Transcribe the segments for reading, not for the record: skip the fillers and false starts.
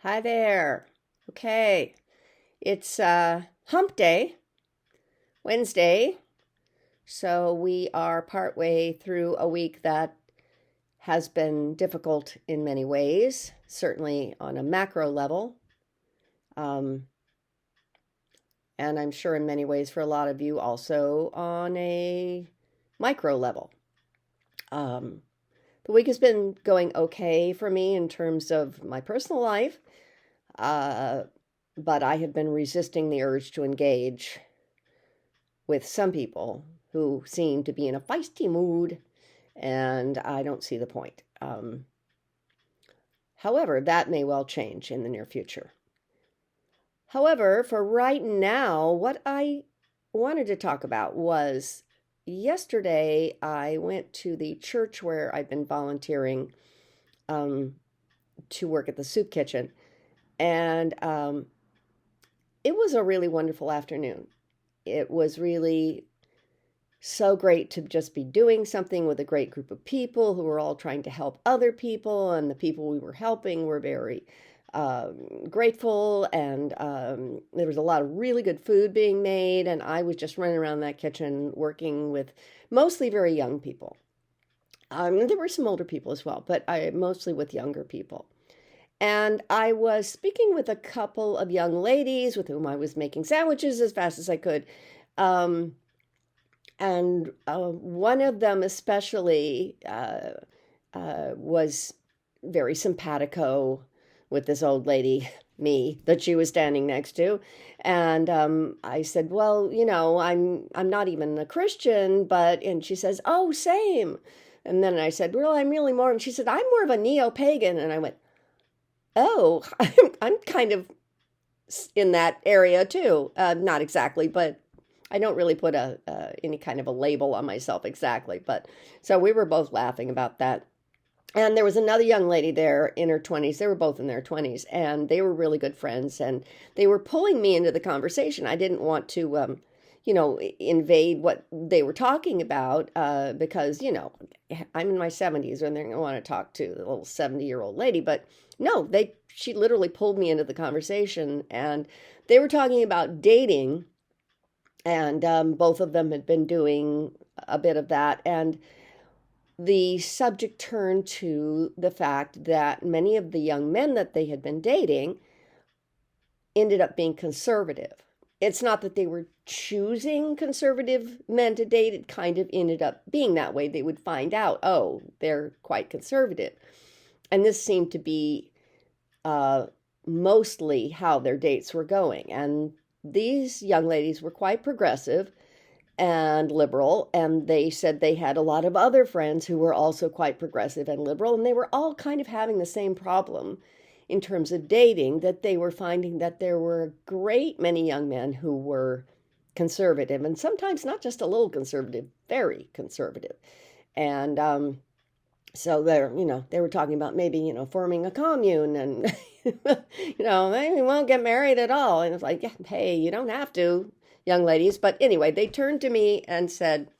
Hi there. Okay, it's hump day, Wednesday. So we are partway through a week that has been difficult in many ways, certainly on a macro level. Um, and I'm sure in many ways for a lot of you also on a micro level. Um, the week has been going okay for me in terms of my personal life, uh, but I have been resisting the urge to engage with some people who seem to be in a feisty mood, and I don't see the point. However, that may well change in the near future. However, for right now, what I wanted to talk about was yesterday I went to the church where I've been volunteering um, to work at the soup kitchen, and it was a really wonderful afternoon. It was really so great to just be doing something with a great group of people who were all trying to help other people, and the people we were helping were very grateful, and there was a lot of really good food being made, and I was just running around that kitchen working with mostly very young people. There were some older people as well, but I mostly with younger people. And I was speaking with a couple of young ladies with whom I was making sandwiches as fast as I could. Um, and one of them especially was very simpatico with this old lady, me, that she was standing next to. And I said, well, I'm not even a Christian, but, and she says, oh, same. And then I said, well, I'm really more, and she said, I'm more of a neo-pagan. And I went, oh, I'm kind of in that area too. Not exactly, but I don't really put any kind of a label on myself exactly. But so we were both laughing about that. And there was another young lady there in her 20s. They were both in their 20s, and they were really good friends. And they were pulling me into the conversation. I didn't want to, invade what they were talking about because, I'm in my 70s and they're going to want to talk to the little 70-year-old lady. But no, she literally pulled me into the conversation, and they were talking about dating, and both of them had been doing a bit of that. And the subject turned to the fact that many of the young men that they had been dating ended up being conservative. It's not that they were choosing conservative men to date, it kind of ended up being that way. They would find out, oh, they're quite conservative. And this seemed to be uh, mostly how their dates were going. And these young ladies were quite progressive and liberal, and they said they had a lot of other friends who were also quite progressive and liberal, and they were all kind of having the same problem in terms of dating, that they were finding that there were a great many young men who were conservative, and sometimes not just a little conservative, very conservative. And so they were talking about maybe, forming a commune, and maybe we won't get married at all. And it's like, yeah, hey, you don't have to, young ladies. But anyway, they turned to me and said,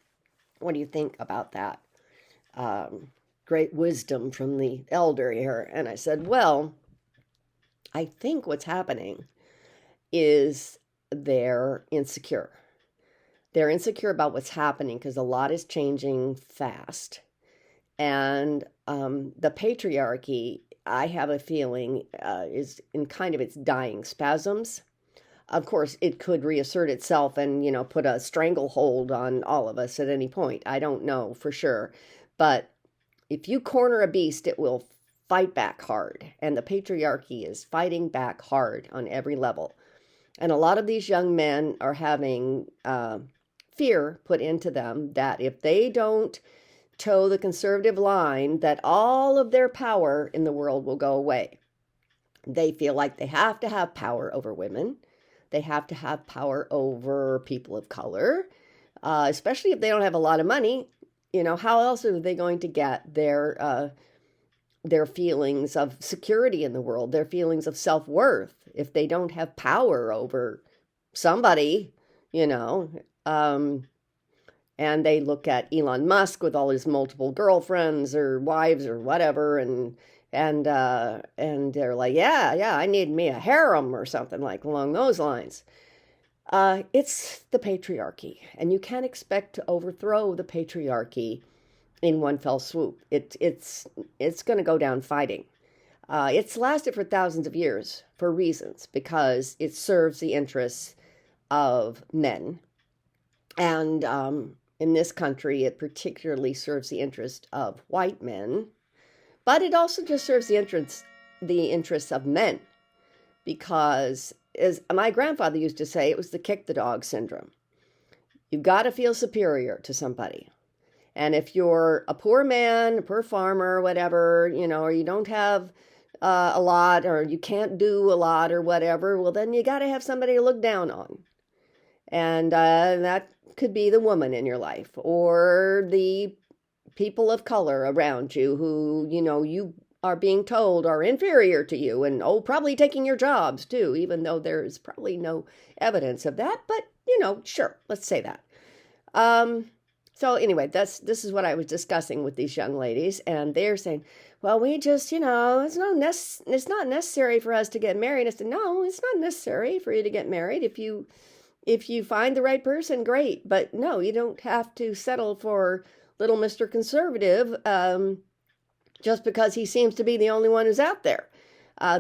what do you think about that? Great wisdom from the elder here. And I said, well, I think what's happening is they're insecure. They're insecure about what's happening because a lot is changing fast. And the patriarchy, I have a feeling, is in kind of its dying spasms. Of course, it could reassert itself and, put a stranglehold on all of us at any point. I don't know for sure. But if you corner a beast, it will fight back hard. And the patriarchy is fighting back hard on every level. And a lot of these young men are having fear put into them that if they don't toe the conservative line, that all of their power in the world will go away. They feel like they have to have power over women. They have to have power over people of color, especially if they don't have a lot of money. How else are they going to get their feelings of security in the world, their feelings of self-worth, if they don't have power over somebody, and they look at Elon Musk with all his multiple girlfriends or wives or whatever, and And they're like, yeah, I need me a harem or something like along those lines. It's the patriarchy, and you can't expect to overthrow the patriarchy in one fell swoop. It's going to go down fighting. It's lasted for thousands of years for reasons, because it serves the interests of men. And in this country, it particularly serves the interest of white men, but it also just serves the interests of men, because, as my grandfather used to say, it was the kick the dog syndrome. You've got to feel superior to somebody. And if you're a poor man, a poor farmer, whatever, or you don't have a lot, or you can't do a lot or whatever, well, then you got to have somebody to look down on. And that could be the woman in your life, or the people of color around you who, you are being told are inferior to you, and probably taking your jobs too, even though there's probably no evidence of that. But, sure, let's say that. So anyway, this is what I was discussing with these young ladies, and they're saying, well, we just, it's not necessary for us to get married. I said, no, it's not necessary for you to get married. If you find the right person, great. But no, you don't have to settle for little Mr. Conservative just because he seems to be the only one who's out there.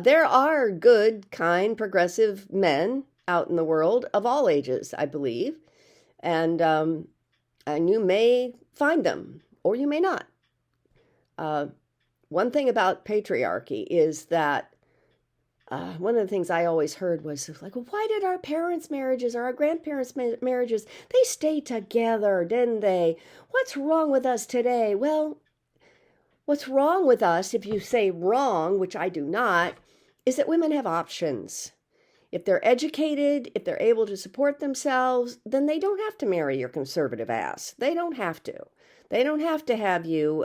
There are good, kind, progressive men out in the world of all ages, I believe. And you may find them, or you may not. One thing about patriarchy is that one of the things I always heard was like, well, why did our parents' marriages or our grandparents' marriages, they stayed together, didn't they? What's wrong with us today? Well, what's wrong with us, if you say wrong, which I do not, is that women have options. If they're educated, if they're able to support themselves, then they don't have to marry your conservative ass. They don't have to. They don't have to have you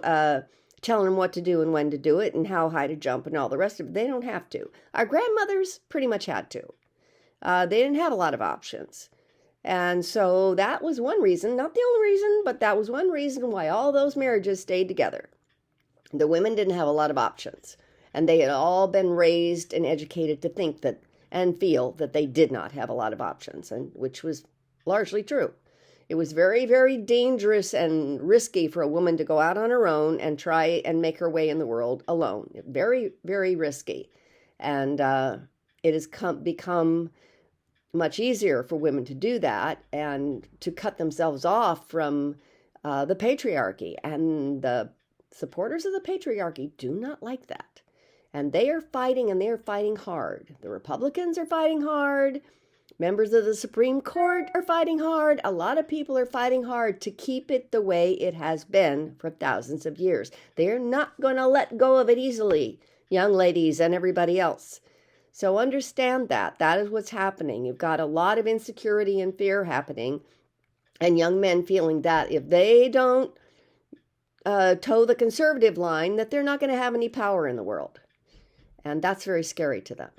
telling them what to do and when to do it and how high to jump and all the rest of it. They don't have to. Our grandmothers pretty much had to. They didn't have a lot of options. And so that was one reason, not the only reason, but that was one reason why all those marriages stayed together. The women didn't have a lot of options, and they had all been raised and educated to think that and feel that they did not have a lot of options, and which was largely true. It was very, very dangerous and risky for a woman to go out on her own and try and make her way in the world alone. Very, very risky. And it has become much easier for women to do that and to cut themselves off from the patriarchy. And the supporters of the patriarchy do not like that. And they are fighting, and they are fighting hard. The Republicans are fighting hard. Members of the Supreme Court are fighting hard. A lot of people are fighting hard to keep it the way it has been for thousands of years. They're not going to let go of it easily, young ladies and everybody else. So understand that. That is what's happening. You've got a lot of insecurity and fear happening, and young men feeling that if they don't toe the conservative line, that they're not going to have any power in the world. And that's very scary to them.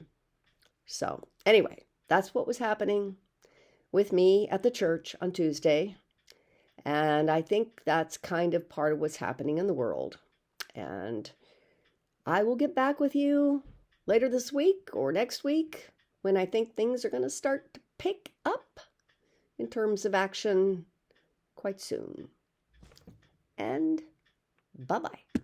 So anyway, that's what was happening with me at the church on Tuesday. And I think that's kind of part of what's happening in the world. And I will get back with you later this week or next week when I think things are going to start to pick up in terms of action quite soon. And bye-bye.